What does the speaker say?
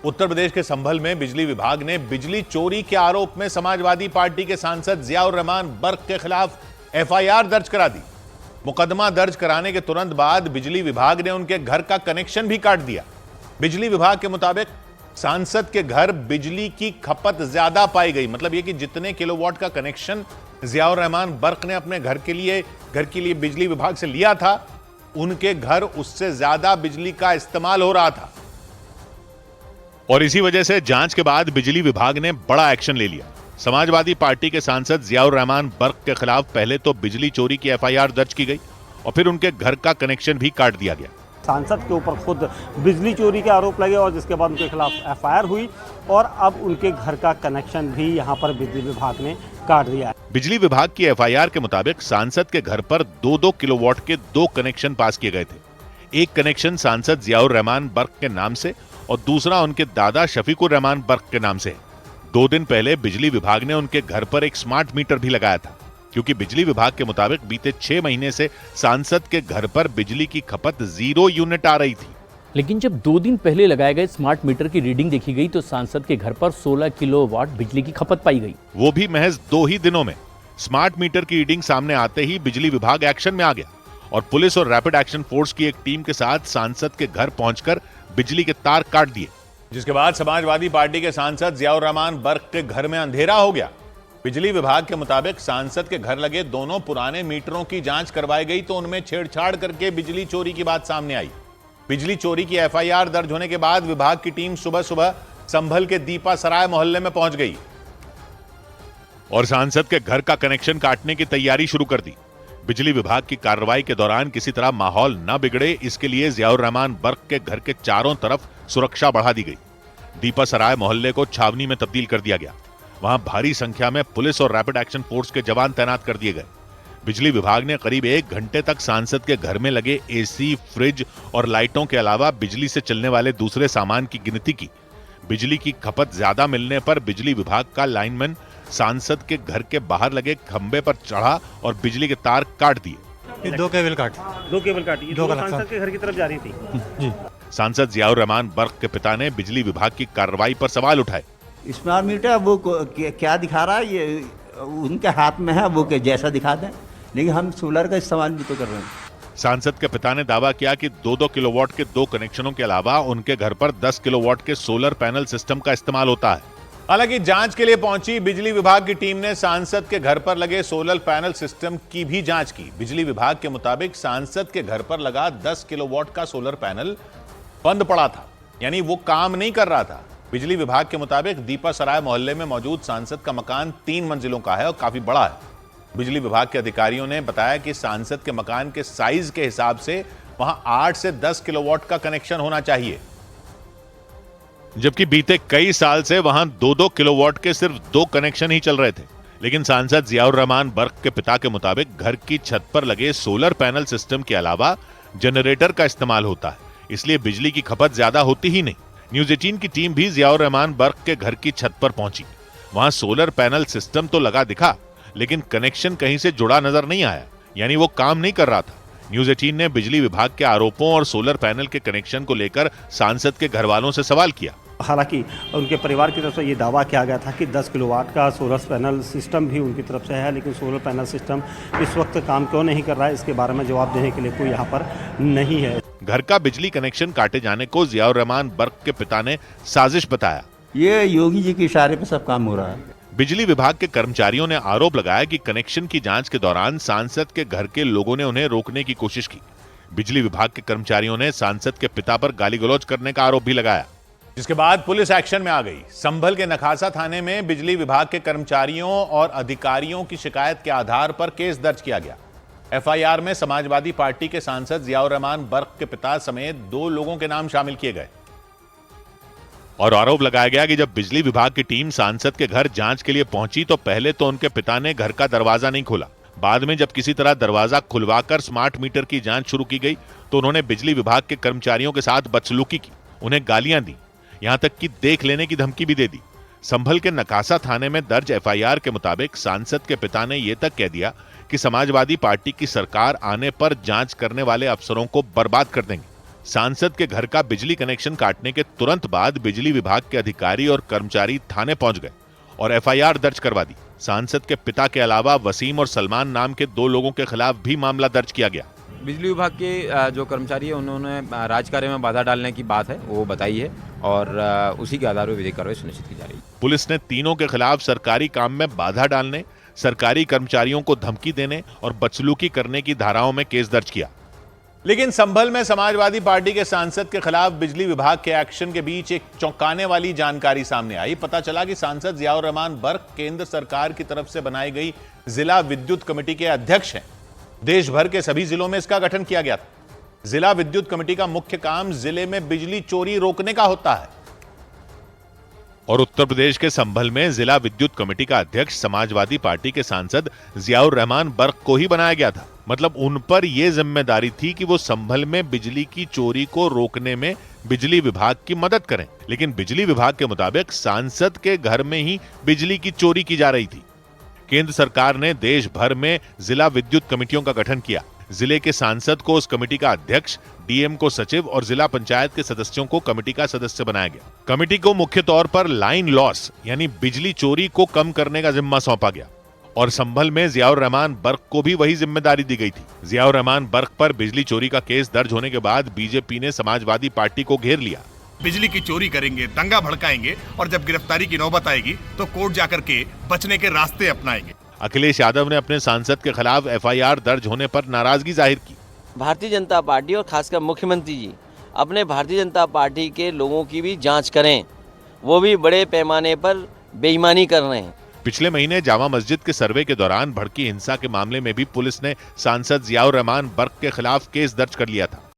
उत्तर प्रदेश के संभल में बिजली विभाग ने बिजली चोरी के आरोप में समाजवादी पार्टी के सांसद जियाउर रहमान बर्क के खिलाफ एफआईआर दर्ज करा दी। मुकदमा दर्ज कराने के तुरंत बाद बिजली विभाग ने उनके घर का कनेक्शन भी काट दिया। बिजली विभाग के मुताबिक सांसद के घर बिजली की खपत ज्यादा पाई गई। मतलब यह कि जितने किलोवाट का कनेक्शन जियाउर रहमान बर्क ने अपने घर के लिए बिजली विभाग से लिया था, उनके घर उससे ज्यादा बिजली का इस्तेमाल हो रहा था। और इसी वजह से जांच के बाद बिजली विभाग ने बड़ा एक्शन ले लिया। समाजवादी पार्टी के सांसद जियाउर रहमान बर्क के खिलाफ पहले तो बिजली चोरी की एफआईआर दर्ज की गई और फिर उनके घर का कनेक्शन भी काट दिया गया। सांसद के ऊपर खुद बिजली चोरी के आरोप लगे और जिसके बाद उनके खिलाफ एफआईआर हुई और अब उनके घर का कनेक्शन भी यहां पर बिजली विभाग ने काट दिया है। बिजली विभाग की एफआईआर के मुताबिक सांसद के घर पर 2-2 किलोवाट के 2 कनेक्शन पास किए गए थे। एक कनेक्शन सांसद जियाउर रहमान बर्क के नाम से और दूसरा उनके दादा शफीकुर रहमान बर्क के नाम से है। 2 दिन पहले बिजली विभाग ने उनके घर पर एक स्मार्ट मीटर भी लगाया था, क्योंकि बिजली विभाग के मुताबिक बीते 6 महीने से सांसद के घर पर बिजली की खपत 0 यूनिट आ रही थी। लेकिन जब 2 दिन पहले लगाए गए स्मार्ट मीटर की रीडिंग देखी गई तो सांसद के घर पर 16 किलोवाट बिजली की खपत पाई गई, वो भी महज 2 ही दिनों में। स्मार्ट मीटर की रीडिंग सामने आते ही बिजली विभाग एक्शन में आ गया और पुलिस और रैपिड एक्शन फोर्स की एक टीम के साथ सांसद के घर पहुंचकर बिजली के तार काट दिए, जिसके बाद समाजवादी पार्टी के सांसद जियाउर रहमान बर्क के घर में अंधेरा हो गया। बिजली विभाग के मुताबिक सांसद के घर लगे दोनों पुराने मीटरों की जांच करवाई गई तो उनमें छेड़छाड़ करके बिजली चोरी की बात सामने आई। बिजली चोरी की एफआईआर दर्ज होने के बाद विभाग की टीम सुबह सुबह संभल के दीपा सराय मोहल्ले में पहुंच गई और सांसद के घर का कनेक्शन काटने की तैयारी शुरू कर दी। बिजली विभाग की कार्रवाई के दौरान किसी तरह माहौल न बिगड़े, इसके लिए जियाउर रहमान बर्क के घर के चारों तरफ सुरक्षा बढ़ा दी गई। दीपा सराय मोहल्ले को छावनी में तब्दील कर दिया गया। वहां भारी संख्या में पुलिस और रैपिड एक्शन फोर्स के जवान तैनात कर दिए गए। बिजली विभाग ने करीब 1 घंटे तक सांसद के घर में लगे एसी, फ्रिज और लाइटों के अलावा बिजली से चलने वाले दूसरे सामान की गिनती की। बिजली की खपत ज्यादा मिलने पर बिजली विभाग का लाइनमैन सांसद के घर के बाहर लगे खंबे पर चढ़ा और बिजली के तार काट दिए। 2 केबल काटी सांसद के घर की तरफ जा रही थी जी। सांसद जियाउर रहमान बर्क के पिता ने बिजली विभाग की कार्रवाई पर सवाल उठाए। स्मार्ट मीटर वो क्या दिखा रहा है, ये उनके हाथ में है, वो जैसा दिखा दें, लेकिन हम सोलर का इस्तेमाल भी तो कर रहे हैं। सांसद के पिता ने दावा किया कि 2-2 किलोवाट के 2 कनेक्शनों के अलावा उनके घर पर 10 किलोवाट के सोलर पैनल सिस्टम का इस्तेमाल होता है। हालांकि जांच के लिए पहुंची बिजली विभाग की टीम ने सांसद के घर पर लगे सोलर पैनल सिस्टम की भी जांच की। बिजली विभाग के मुताबिक सांसद के घर पर लगा 10 किलोवाट का सोलर पैनल बंद पड़ा था, यानी वो काम नहीं कर रहा था। बिजली विभाग के मुताबिक दीपा सराय मोहल्ले में मौजूद सांसद का मकान 3 मंजिलों का है और काफी बड़ा है। बिजली विभाग के अधिकारियों ने बताया कि सांसद के मकान के साइज के हिसाब से वहां 8 से 10 किलोवाट का कनेक्शन होना चाहिए, जबकि बीते कई साल से वहां 2-2 किलोवाट के सिर्फ 2 कनेक्शन ही चल रहे थे। लेकिन सांसद जियाउर रहमान बर्क के पिता के मुताबिक घर की छत पर लगे सोलर पैनल सिस्टम के अलावा जनरेटर का इस्तेमाल होता है, इसलिए बिजली की खपत ज्यादा होती ही नहीं। न्यूज़ 18 की टीम भी जियाउर रहमान बर्क के घर की छत पर पहुंची। वहां सोलर पैनल सिस्टम तो लगा दिखा, लेकिन कनेक्शन कहीं से जुड़ा नजर नहीं आया, यानी वो काम नहीं कर रहा था। न्यूज़ 18 ने बिजली विभाग के आरोपों और सोलर पैनल के कनेक्शन को लेकर सांसद के घर वालों से सवाल किया। हालांकि उनके परिवार की तरफ से ये दावा किया गया था कि 10 किलोवाट का सोलर पैनल सिस्टम भी उनकी तरफ से है, लेकिन सोलर पैनल सिस्टम इस वक्त काम क्यों नहीं कर रहा है, इसके बारे में जवाब देने के लिए कोई यहाँ पर नहीं है। घर का बिजली कनेक्शन काटे जाने को जियाउर रहमान बर्क के पिता ने साजिश बताया। ये योगी जी के इशारे पर सब काम हो रहा है। बिजली विभाग के कर्मचारियों ने आरोप लगाया कि कनेक्शन की जांच के दौरान सांसद के घर के लोगों ने उन्हें रोकने की कोशिश की। बिजली विभाग के कर्मचारियों ने सांसद के पिता पर गाली गलौज करने का आरोप भी लगाया, जिसके बाद पुलिस एक्शन में आ गई। संभल के नखासा थाने में बिजली विभाग के कर्मचारियों और अधिकारियों की शिकायत के आधार पर केस दर्ज किया गया। एफआईआर में समाजवादी पार्टी के सांसद जियाउर रहमान बर्क के पिता समेत 2 लोगों के नाम शामिल किए गए और आरोप लगाया गया कि जब बिजली विभाग की टीम सांसद के घर जांच के लिए पहुंची तो पहले तो उनके पिता ने घर का दरवाजा नहीं खोला। बाद में जब किसी तरह दरवाजा खुलवाकर स्मार्ट मीटर की जांच शुरू की गई तो उन्होंने बिजली विभाग के कर्मचारियों के साथ बदसलूकी की, उन्हें गालियां दी, यहां तक कि देख लेने की धमकी भी दे दी। संभल के नकासा थाने में दर्ज एफआईआर के मुताबिक सांसद के पिता ने यह तक कह दिया कि समाजवादी पार्टी की सरकार आने पर जांच करने वाले अफसरों को बर्बाद कर देंगे। सांसद के घर का बिजली कनेक्शन काटने के तुरंत बाद बिजली विभाग के अधिकारी और कर्मचारी थाने पहुंच गए और एफआईआर दर्ज करवा दी। सांसद के पिता के अलावा वसीम और सलमान नाम के 2 लोगों के खिलाफ भी मामला दर्ज किया गया। बिजली विभाग के जो कर्मचारी है उन्होंने राजकार्य में बाधा डालने की बात है वो बताई है और उसी के आधार पर विधिक कार्रवाई सुनिश्चित की जा रही है। पुलिस ने तीनों के खिलाफ सरकारी काम में बाधा डालने, सरकारी कर्मचारियों को धमकी देने और बदसलूकी करने की धाराओं में केस दर्ज किया। लेकिन संभल में समाजवादी पार्टी के सांसद के खिलाफ बिजली विभाग के एक्शन के बीच एक चौंकाने वाली जानकारी सामने आई। पता चला कि सांसद जियाउर रहमान बर्क केंद्र सरकार की तरफ से बनाई गई जिला विद्युत कमेटी के अध्यक्ष हैं। देश भर के सभी जिलों में इसका गठन किया गया था। जिला विद्युत कमेटी का मुख्य काम जिले में बिजली चोरी रोकने का होता है और उत्तर प्रदेश के संभल में जिला विद्युत कमेटी का अध्यक्ष समाजवादी पार्टी के सांसद जियाउर रहमान बर्क को ही बनाया गया था। मतलब उन पर यह जिम्मेदारी थी कि वो संभल में बिजली की चोरी को रोकने में बिजली विभाग की मदद करें। लेकिन बिजली विभाग के मुताबिक सांसद के घर में ही बिजली की चोरी की जा रही थी। केंद्र सरकार ने देश भर में जिला विद्युत कमेटियों का गठन किया। जिले के सांसद को उस कमेटी का अध्यक्ष, डीएम को सचिव और जिला पंचायत के सदस्यों को कमेटी का सदस्य बनाया गया। कमेटी को मुख्य तौर पर लाइन लॉस यानी बिजली चोरी को कम करने का जिम्मा सौंपा गया और संभल में जियाउर रहमान बर्क को भी वही जिम्मेदारी दी गई थी। जियाउर रहमान बर्क पर बिजली चोरी का केस दर्ज होने के बाद बीजेपी ने समाजवादी पार्टी को घेर लिया। बिजली की चोरी करेंगे, दंगा भड़काएंगे और जब गिरफ्तारी की नौबत आएगी तो कोर्ट जाकर के बचने के रास्ते अपनाएंगे। अखिलेश यादव ने अपने सांसद के खिलाफ एफआईआर दर्ज होने पर नाराजगी जाहिर की। भारतीय जनता पार्टी और खासकर मुख्यमंत्री जी अपने भारतीय जनता पार्टी के लोगों की भी जांच करें, वो भी बड़े पैमाने पर बेईमानी कर रहे हैं। पिछले महीने जामा मस्जिद के सर्वे के दौरान भड़की हिंसा के मामले में भी पुलिस ने सांसद जियाउर रहमान बर्क के खिलाफ केस दर्ज कर लिया था।